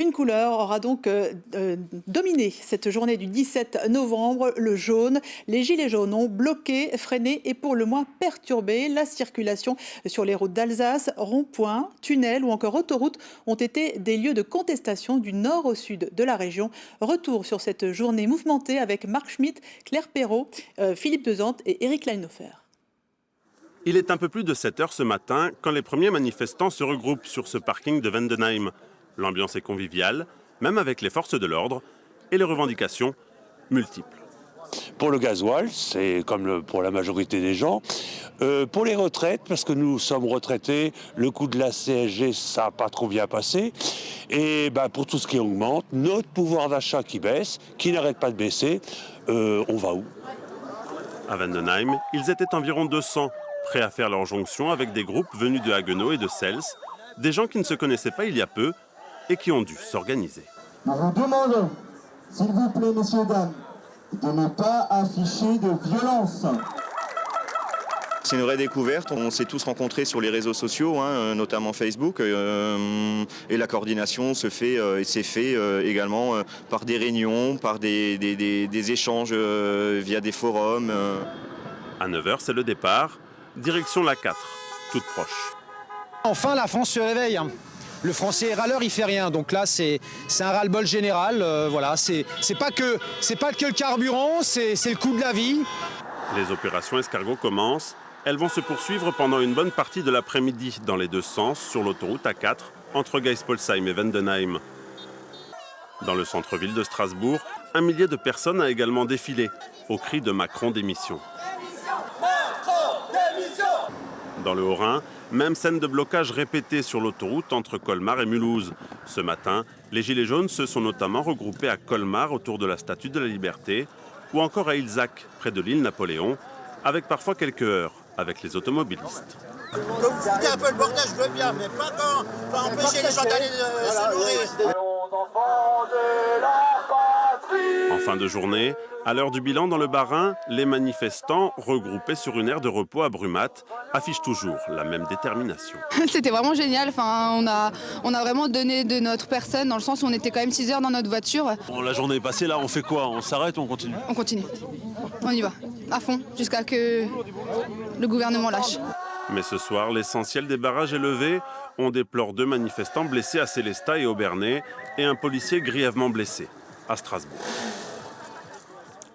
Une couleur aura donc dominé cette journée du 17 novembre, le jaune. Les gilets jaunes ont bloqué, freiné et pour le moins perturbé la circulation sur les routes d'Alsace. Ronds-points, tunnels ou encore autoroutes ont été des lieux de contestation du nord au sud de la région. Retour sur cette journée mouvementée avec Marc Schmitt, Claire Perrault, Philippe Dezante et Eric Leinhofer. Il est un peu plus de 7 heures ce matin quand les premiers manifestants se regroupent sur ce parking de Vendenheim. L'ambiance est conviviale, même avec les forces de l'ordre, et les revendications multiples. Pour le gasoil, c'est comme pour la majorité des gens. Pour les retraites, parce que nous sommes retraités, le coût de la CSG, ça n'a pas trop bien passé. Et pour tout ce qui augmente, notre pouvoir d'achat qui baisse, qui n'arrête pas de baisser, on va où? À Vendenheim, ils étaient environ 200, prêts à faire leur jonction avec des groupes venus de Haguenau et de Sels, des gens qui ne se connaissaient pas il y a peu et qui ont dû s'organiser. Nous vous demandons, s'il vous plaît, messieurs, dames, de ne pas afficher de violence. C'est une vraie découverte, on s'est tous rencontrés sur les réseaux sociaux, notamment Facebook, et la coordination se fait et s'est fait également par des réunions, par des échanges via des forums. À 9h, c'est le départ, direction la 4, toute proche. Enfin, la France se réveille. Le français est râleur, il fait rien. Donc là, c'est un ras-le-bol général. Voilà, c'est pas que le carburant, c'est le coût de la vie. Les opérations escargot commencent. Elles vont se poursuivre pendant une bonne partie de l'après-midi dans les deux sens sur l'autoroute A4 entre Geispolsheim et Vendenheim. Dans le centre-ville de Strasbourg, 1 millier de personnes a également défilé au cri de Macron démission. Dans le Haut-Rhin, même scène de blocage répétée sur l'autoroute entre Colmar et Mulhouse. Ce matin, les Gilets jaunes se sont notamment regroupés à Colmar autour de la Statue de la Liberté ou encore à Ilzac, près de l'île Napoléon, avec parfois quelques heurts avec les automobilistes. Que vous foutez un peu le bordel, je veux bien, mais pas quand empêcher les gens d'aller se nourrir. En fin de journée, à l'heure du bilan dans le Bas-Rhin, les manifestants, regroupés sur une aire de repos à Brumat, affichent toujours la même détermination. C'était vraiment génial, on a vraiment donné de notre personne, dans le sens où on était quand même 6 heures dans notre voiture. Bon, la journée est passée, là on fait quoi? On s'arrête ou on continue? On continue, on y va, à fond, jusqu'à que le gouvernement lâche. Mais ce soir, l'essentiel des barrages est levé. On déplore 2 manifestants blessés à Sélestat et Obernai et un policier grièvement blessé à Strasbourg.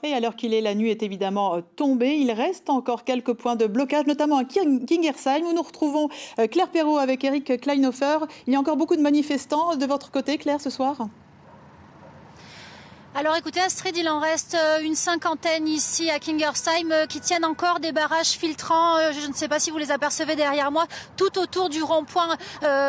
Et à l'heure qu'il est, la nuit est évidemment tombée. Il reste encore quelques points de blocage, notamment à Kingersheim, où nous retrouvons Claire Perrault avec Eric Kleinhofer. Il y a encore beaucoup de manifestants de votre côté, Claire, ce soir ? Alors écoutez Astrid, il en reste une 50aine ici à Kingersheim qui tiennent encore des barrages filtrants. Je ne sais pas si vous les apercevez derrière moi, tout autour du rond-point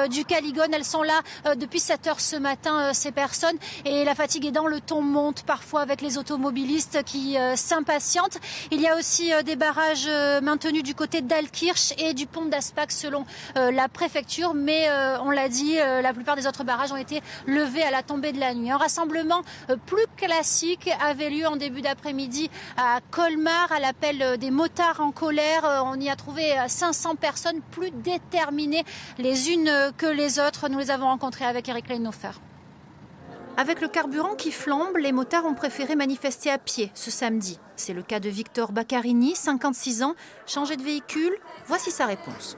du Caligone. Elles sont là depuis 7 heures ce matin, ces personnes. Et la fatigue aidant, le ton monte parfois avec les automobilistes qui s'impatientent. Il y a aussi des barrages maintenus du côté d'Altkirch et du pont d'Aspach selon la préfecture. Mais on l'a dit, la plupart des autres barrages ont été levés à la tombée de la nuit. Un rassemblement plus classique avait lieu en début d'après-midi à Colmar à l'appel des motards en colère. On y a trouvé 500 personnes plus déterminées les unes que les autres. Nous les avons rencontrées avec Eric Leinhofer. Avec le carburant qui flambe, les motards ont préféré manifester à pied ce samedi. C'est le cas de Victor Baccarini, 56 ans, changé de véhicule. Voici sa réponse.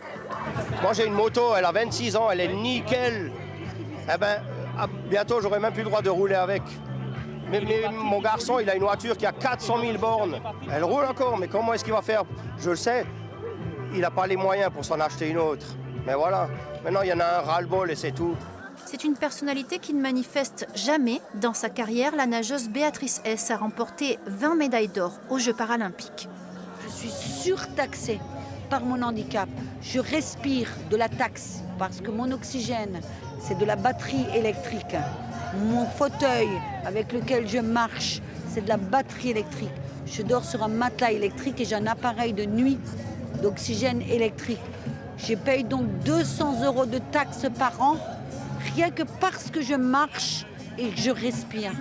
Moi j'ai une moto, elle a 26 ans, elle est nickel. Bientôt j'aurai même plus le droit de rouler avec. Mais mon garçon, il a une voiture qui a 400 000 bornes. Elle roule encore, mais comment est-ce qu'il va faire? Je le sais, il n'a pas les moyens pour s'en acheter une autre. Mais voilà, maintenant il y en a un ras-le-bol et c'est tout. C'est une personnalité qui ne manifeste jamais. Dans sa carrière, la nageuse Béatrice Hess a remporté 20 médailles d'or aux Jeux paralympiques. Je suis surtaxée par mon handicap. Je respire de la taxe parce que mon oxygène, c'est de la batterie électrique. Mon fauteuil avec lequel je marche, c'est de la batterie électrique. Je dors sur un matelas électrique et j'ai un appareil de nuit d'oxygène électrique. Je paye donc 200 € de taxes par an, rien que parce que je marche et que je respire.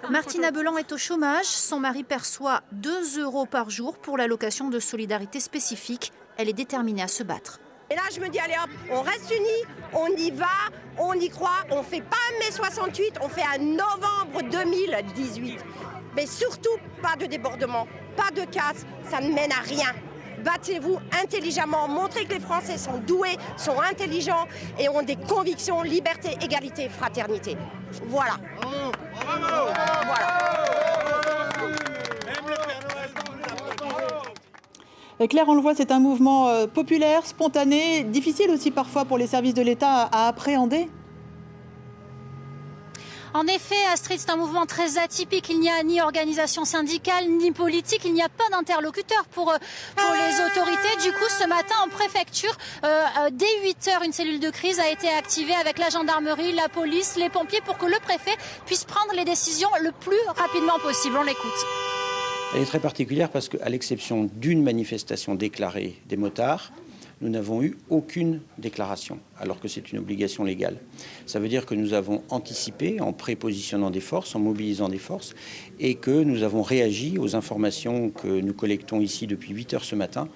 Martine Abelan est au chômage. Son mari perçoit 2 € par jour pour l'allocation de solidarité spécifique. Elle est déterminée à se battre. Et là, je me dis, allez hop, on reste unis, on y va, on y croit, on fait pas un mai 68, on fait un novembre 2018. Mais surtout, pas de débordement, pas de casse, ça ne mène à rien. Battez-vous intelligemment, montrez que les Français sont doués, sont intelligents et ont des convictions, liberté, égalité, fraternité. Voilà. Et Claire, on le voit, c'est un mouvement populaire, spontané, difficile aussi parfois pour les services de l'État à appréhender. En effet, Astrid, c'est un mouvement très atypique. Il n'y a ni organisation syndicale, ni politique. Il n'y a pas d'interlocuteur pour les autorités. Du coup, ce matin, en préfecture, dès 8h, une cellule de crise a été activée avec la gendarmerie, la police, les pompiers pour que le préfet puisse prendre les décisions le plus rapidement possible. On l'écoute. Elle est très particulière parce qu'à l'exception d'une manifestation déclarée des motards, nous n'avons eu aucune déclaration, alors que c'est une obligation légale. Ça veut dire que nous avons anticipé en prépositionnant des forces, en mobilisant des forces, et que nous avons réagi aux informations que nous collectons ici depuis 8h ce matin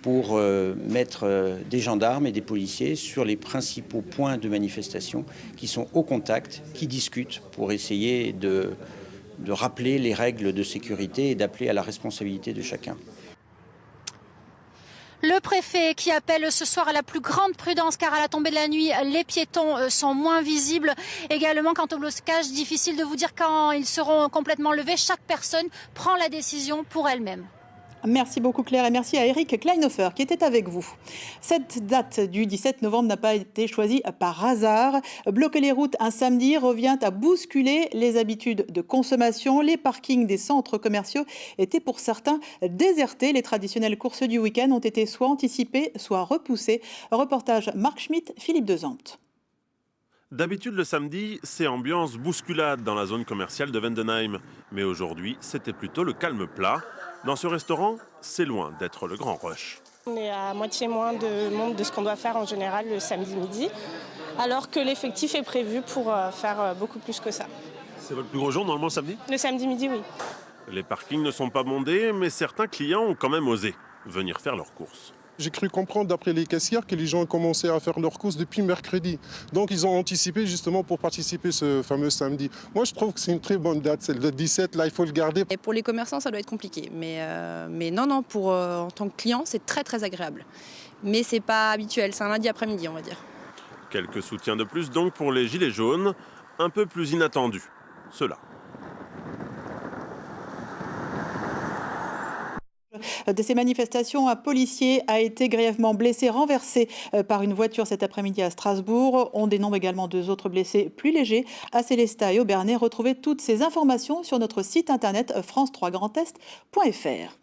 pour mettre des gendarmes et des policiers sur les principaux points de manifestation qui sont au contact, qui discutent pour essayer de rappeler les règles de sécurité et d'appeler à la responsabilité de chacun. Le préfet qui appelle ce soir à la plus grande prudence car à la tombée de la nuit, les piétons sont moins visibles. Également, quant au blocage, difficile de vous dire quand ils seront complètement levés. Chaque personne prend la décision pour elle-même. Merci beaucoup Claire et merci à Eric Kleinhofer qui était avec vous. Cette date du 17 novembre n'a pas été choisie par hasard. Bloquer les routes un samedi revient à bousculer les habitudes de consommation. Les parkings des centres commerciaux étaient pour certains désertés. Les traditionnelles courses du week-end ont été soit anticipées, soit repoussées. Reportage Marc Schmitt, Philippe Dezante. D'habitude, le samedi, c'est ambiance bousculade dans la zone commerciale de Vendenheim. Mais aujourd'hui, c'était plutôt le calme plat. Dans ce restaurant, c'est loin d'être le grand rush. On est à moitié moins de monde de ce qu'on doit faire en général le samedi midi, alors que l'effectif est prévu pour faire beaucoup plus que ça. C'est votre plus gros jour, normalement, samedi ? Le samedi midi, oui. Les parkings ne sont pas bondés, mais certains clients ont quand même osé venir faire leurs courses. J'ai cru comprendre d'après les caissières que les gens ont commencé à faire leurs courses depuis mercredi. Donc ils ont anticipé justement pour participer ce fameux samedi. Moi je trouve que c'est une très bonne date, c'est le 17, là il faut le garder. Et pour les commerçants ça doit être compliqué, mais non, en tant que client c'est très très agréable. Mais c'est pas habituel, c'est un lundi après-midi on va dire. Quelques soutiens de plus donc pour les gilets jaunes, un peu plus inattendus, ceux-là. De ces manifestations, un policier a été grièvement blessé, renversé par une voiture cet après-midi à Strasbourg. On dénombre également 2 autres blessés plus légers à Célestat et au Bernay. Retrouvez toutes ces informations sur notre site internet france3grandest.fr.